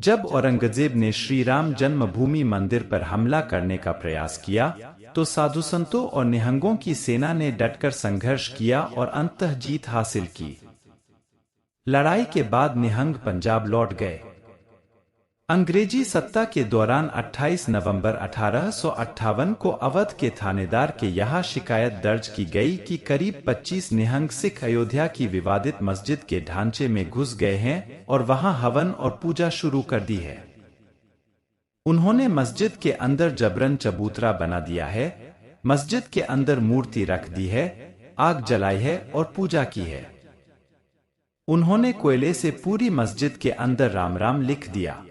जब औरंगजेब ने श्री राम जन्मभूमि मंदिर पर हमला करने का प्रयास किया तो साधु संतों और निहंगों की सेना ने डटकर संघर्ष किया और अंततः जीत हासिल की। लड़ाई के बाद निहंग पंजाब लौट गए। अंग्रेजी सत्ता के दौरान 28 नवंबर 1858 को अवध के थानेदार के यहाँ शिकायत दर्ज की गई कि करीब 25 निहंग सिख अयोध्या की विवादित मस्जिद के ढांचे में घुस गए हैं और वहां हवन और पूजा शुरू कर दी है। उन्होंने मस्जिद के अंदर जबरन चबूतरा बना दिया है, मस्जिद के अंदर मूर्ति रख दी है, आग जलाई है और पूजा की है। उन्होंने कोयले से पूरी मस्जिद के अंदर राम राम लिख दिया।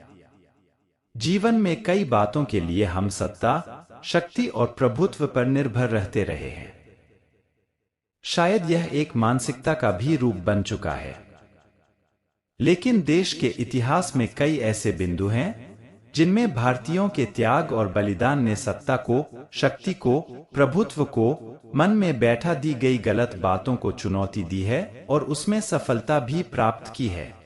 जीवन में कई बातों के लिए हम सत्ता, शक्ति और प्रभुत्व पर निर्भर रहते रहे हैं। शायद यह एक मानसिकता का भी रूप बन चुका है। लेकिन देश के इतिहास में कई ऐसे बिंदु हैं जिनमें भारतीयों के त्याग और बलिदान ने सत्ता को, शक्ति को, प्रभुत्व को, मन में बैठा दी गई गलत बातों को चुनौती दी है और उसमें सफलता भी प्राप्त की है।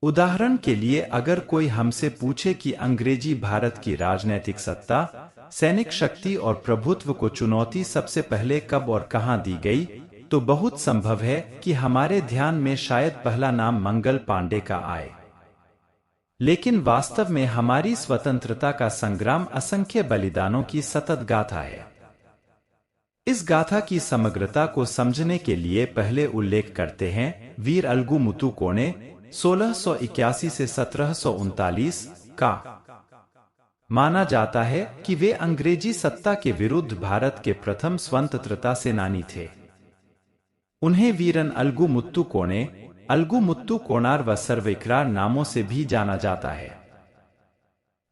उदाहरण के लिए अगर कोई हमसे पूछे कि अंग्रेजी भारत की राजनैतिक सत्ता, सैनिक शक्ति और प्रभुत्व को चुनौती सबसे पहले कब और कहां दी गई, तो बहुत संभव है कि हमारे ध्यान में शायद पहला नाम मंगल पांडे का आए। लेकिन वास्तव में हमारी स्वतंत्रता का संग्राम असंख्य बलिदानों की सतत गाथा है। इस गाथा की समग्रता को समझने के लिए पहले उल्लेख करते हैं वीर अलगू मुतु कोणे 1681 से 1739 का। माना जाता है कि वे अंग्रेजी सत्ता के विरुद्ध भारत के प्रथम स्वतंत्रता सेनानी थे। उन्हें वीरन अलगू मुत्तु कोणे, अलगू मुत्तु कोणार व सर्वेकरार नामों से भी जाना जाता है।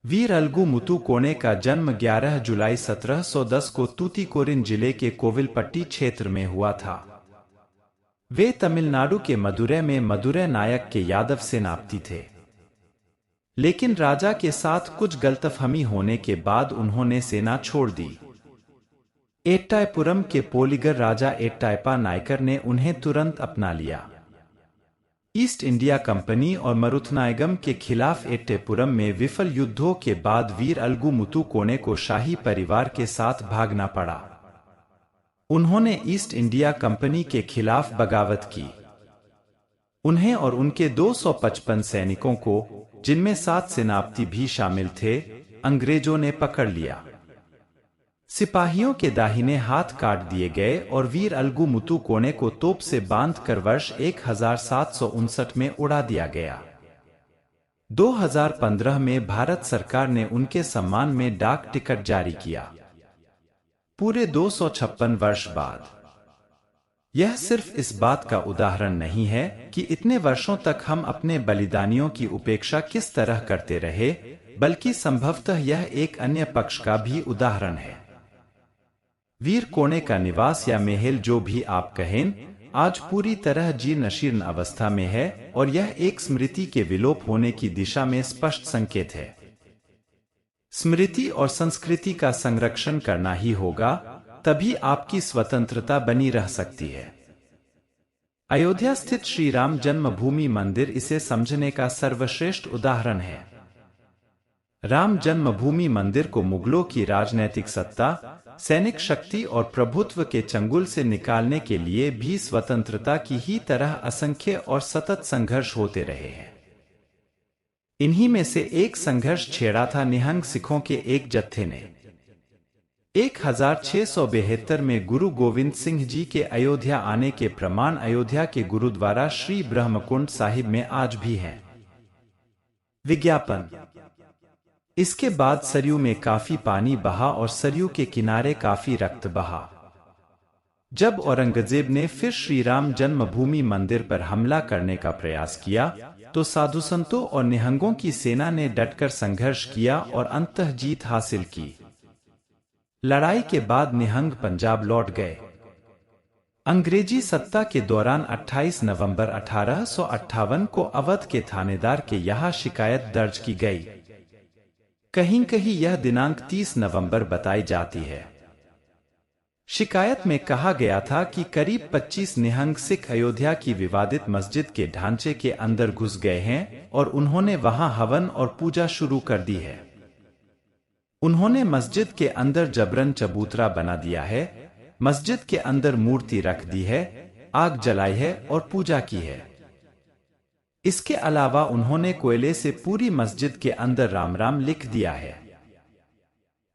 वीर अलगू मुतु कोणे का जन्म 11 जुलाई 1710 को तूतीकोरिन जिले के कोविलपट्टी क्षेत्र में हुआ था। वे तमिलनाडु के मदुरै में मदुरै नायक के यादव सेनापति थे। लेकिन राजा के साथ कुछ गलतफहमी होने के बाद उन्होंने सेना छोड़ दी। एट्टायपुरम के पोलिगर राजा एट्टायपा नायकर ने उन्हें तुरंत अपना लिया। ईस्ट इंडिया कंपनी और मरुथनायगम के खिलाफ एट्टायपुरम में विफल युद्धों के बाद वीर अलगू मुतु कोणे को शाही परिवार के साथ भागना पड़ा। उन्होंने ईस्ट इंडिया कंपनी के खिलाफ बगावत की। उन्हें और उनके 255 सैनिकों को, जिनमें 7 सेनापति भी शामिल थे, अंग्रेजों ने पकड़ लिया। सिपाहियों के दाहिने हाथ काट दिए गए और वीर अलगू मुतु कोणे को तोप से बांधकर वर्ष 1759 में उड़ा दिया गया। 2015 में भारत सरकार ने उनके सम्मान में डाक टिकट जारी किया। पूरे 256 वर्ष बाद। यह सिर्फ इस बात का उदाहरण नहीं है कि इतने वर्षों तक हम अपने बलिदानियों की उपेक्षा किस तरह करते रहे, बल्कि संभवतः यह एक अन्य पक्ष का भी उदाहरण है। वीर कोणे का निवास या महल, जो भी आप कहें, आज पूरी तरह जीर्ण शीर्ण अवस्था में है और यह एक स्मृति के विलोप होने की दिशा में स्पष्ट संकेत है। स्मृति और संस्कृति का संरक्षण करना ही होगा, तभी आपकी स्वतंत्रता बनी रह सकती है। अयोध्या स्थित श्री राम जन्मभूमि मंदिर इसे समझने का सर्वश्रेष्ठ उदाहरण है। राम जन्मभूमि मंदिर को मुगलों की राजनैतिक सत्ता, सैनिक शक्ति और प्रभुत्व के चंगुल से निकालने के लिए भी स्वतंत्रता की ही तरह असंख्य और सतत संघर्ष होते रहे हैं। इन्हीं में से एक संघर्ष छेड़ा था निहंग सिखों के एक जत्थे ने। 1672 में गुरु गोविंद सिंह जी के अयोध्या आने के प्रमाण अयोध्या के गुरुद्वारा श्री ब्रह्मकुंड साहिब में आज भी हैं। विज्ञापन। इसके बाद सरयू में काफी पानी बहा और सरयू के किनारे काफी रक्त बहा। जब औरंगजेब ने फिर श्री राम जन्मभूमि मंदिर पर हमला करने का प्रयास किया तो साधु संतों और निहंगों की सेना ने डटकर संघर्ष किया और अंततः जीत हासिल की। लड़ाई के बाद निहंग पंजाब लौट गए। अंग्रेजी सत्ता के दौरान 28 नवंबर 1858 को अवध के थानेदार के यहाँ शिकायत दर्ज की गई। कहीं कहीं यह दिनांक 30 नवंबर बताई जाती है। शिकायत में कहा गया था कि करीब 25 निहंग सिख अयोध्या की विवादित मस्जिद के ढांचे के अंदर घुस गए हैं और उन्होंने वहां हवन और पूजा शुरू कर दी है। उन्होंने मस्जिद के अंदर जबरन चबूतरा बना दिया है, मस्जिद के अंदर मूर्ति रख दी है, आग जलाई है और पूजा की है। इसके अलावा उन्होंने कोयले से पूरी मस्जिद के अंदर राम राम लिख दिया है।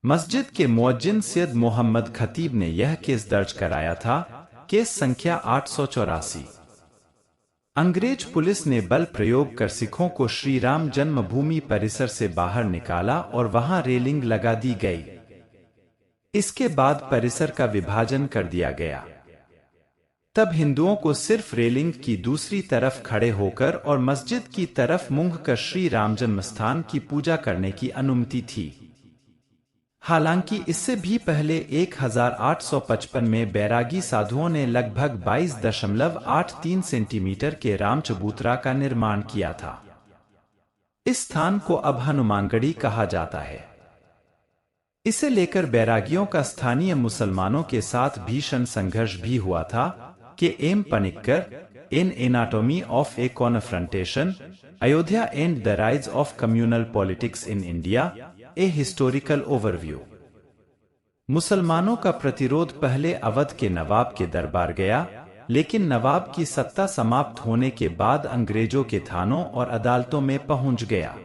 मस्जिद के मुअज्जिन सैयद मोहम्मद खतीब ने यह केस दर्ज कराया था, केस संख्या 884। अंग्रेज पुलिस ने बल प्रयोग कर सिखों को श्री राम जन्मभूमि परिसर से बाहर निकाला और वहां रेलिंग लगा दी गई। इसके बाद परिसर का विभाजन कर दिया गया। तब हिंदुओं को सिर्फ रेलिंग की दूसरी तरफ खड़े होकर और मस्जिद की तरफ मुंह कर श्री राम जन्मस्थान की पूजा करने की अनुमति थी। हालांकि इससे भी पहले 1855 में बैरागी साधुओं ने लगभग 22.83 सेंटीमीटर के राम चबूतरा का निर्माण किया था। इस स्थान को अब हनुमानगढ़ी कहा जाता है। इसे लेकर बैरागियों का स्थानीय मुसलमानों के साथ भीषण संघर्ष भी हुआ था कि M Panikkar in anatomy of a confrontation, Ayodhya and the rise of communal politics in India, a historical overview. मुसलमानों का प्रतिरोध पहले अवध के नवाब के दरबार गया, लेकिन नवाब की सत्ता समाप्त होने के बाद अंग्रेजों के थानों और अदालतों में पहुंच गया।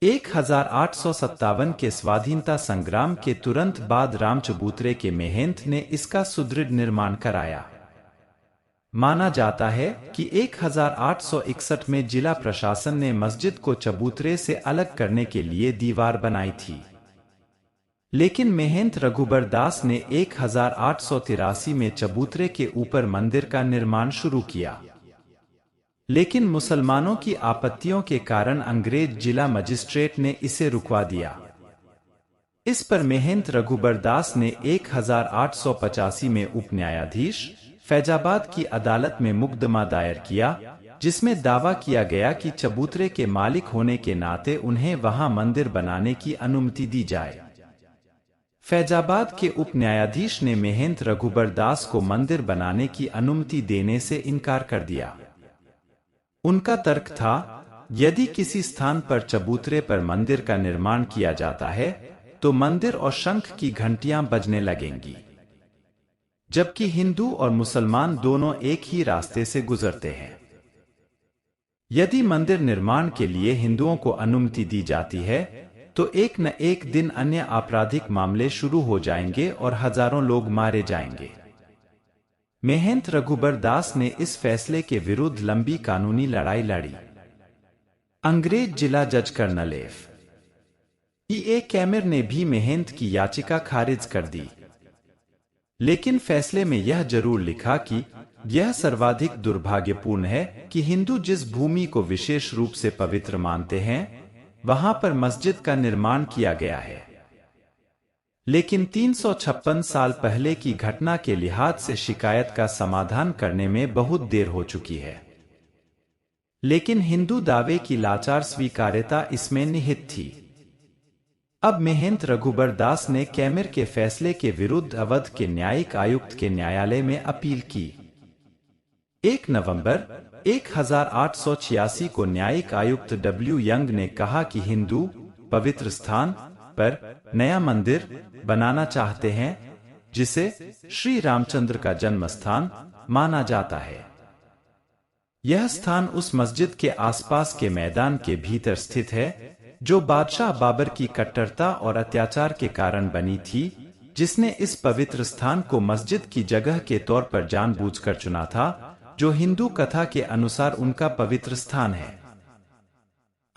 1857 के स्वाधीनता संग्राम के तुरंत बाद राम चबूतरे के मेहंत ने इसका सुदृढ़ निर्माण कराया। माना जाता है कि 1861 में जिला प्रशासन ने मस्जिद को चबूतरे से अलग करने के लिए दीवार बनाई थी, लेकिन मेहंत रघुबर दास ने 1883 में चबूतरे के ऊपर मंदिर का निर्माण शुरू किया। लेकिन मुसलमानों की आपत्तियों के कारण अंग्रेज जिला मजिस्ट्रेट ने इसे रुकवा दिया। इस पर मेहंत रघुबर दास ने 1885 में उप न्यायाधीश फैजाबाद की अदालत में मुकदमा दायर किया, जिसमें दावा किया गया कि चबूतरे के मालिक होने के नाते उन्हें वहां मंदिर बनाने की अनुमति दी जाए। फैजाबाद के उप न्यायाधीश ने मेहंत रघुबर दास को मंदिर बनाने की अनुमति देने से इनकार कर दिया। उनका तर्क था, यदि किसी स्थान पर चबूतरे पर मंदिर का निर्माण किया जाता है तो मंदिर और शंख की घंटियां बजने लगेंगी, जबकि हिंदू और मुसलमान दोनों एक ही रास्ते से गुजरते हैं। यदि मंदिर निर्माण के लिए हिंदुओं को अनुमति दी जाती है तो एक न एक दिन अन्य आपराधिक मामले शुरू हो जाएंगे और हजारों लोग मारे जाएंगे। मेहंत रघुबर दास ने इस फैसले के विरुद्ध लंबी कानूनी लड़ाई लड़ी। अंग्रेज जिला जज कर्नल ए कैमर ने भी मेहंत की याचिका खारिज कर दी, लेकिन फैसले में यह जरूर लिखा कि यह सर्वाधिक दुर्भाग्यपूर्ण है कि हिंदू जिस भूमि को विशेष रूप से पवित्र मानते हैं वहां पर मस्जिद का निर्माण किया गया है। लेकिन 356 साल पहले की घटना के लिहाज से शिकायत का समाधान करने में बहुत देर हो चुकी है। लेकिन हिंदू दावे की लाचार स्वीकार्यता इसमें निहित थी। अब मेहंत रघुबर दास ने कैमर के फैसले के विरुद्ध अवध के न्यायिक आयुक्त के न्यायालय में अपील की। 1 नवंबर 1886 को न्यायिक आयुक्त डब्ल्यू यंग ने कहा कि हिंदू पवित्र स्थान पर नया मंदिर बनाना चाहते हैं, जिसे श्री रामचंद्र का जन्म स्थान माना जाता है। यह स्थान उस मस्जिद के आसपास के मैदान के भीतर स्थित है जो बादशाह बाबर की कट्टरता और अत्याचार के कारण बनी थी, जिसने इस पवित्र स्थान को मस्जिद की जगह के तौर पर जानबूझकर चुना था, जो हिंदू कथा के अनुसार उनका पवित्र स्थान है।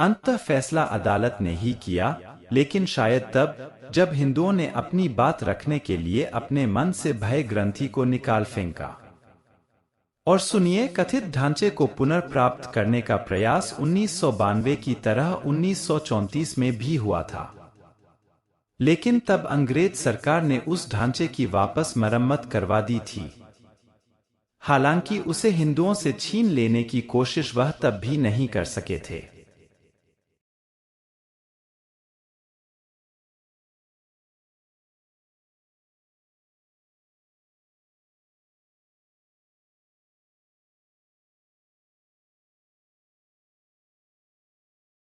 अंततः फैसला अदालत ने ही किया, लेकिन शायद तब जब हिंदुओं ने अपनी बात रखने के लिए अपने मन से भय ग्रंथि को निकाल फेंका। और सुनिए, कथित ढांचे को पुनर्प्राप्त करने का प्रयास 1992 की तरह 1934 में भी हुआ था, लेकिन तब अंग्रेज सरकार ने उस ढांचे की वापस मरम्मत करवा दी थी। हालांकि उसे हिंदुओं से छीन लेने की कोशिश वह तब भी नहीं कर सके थे।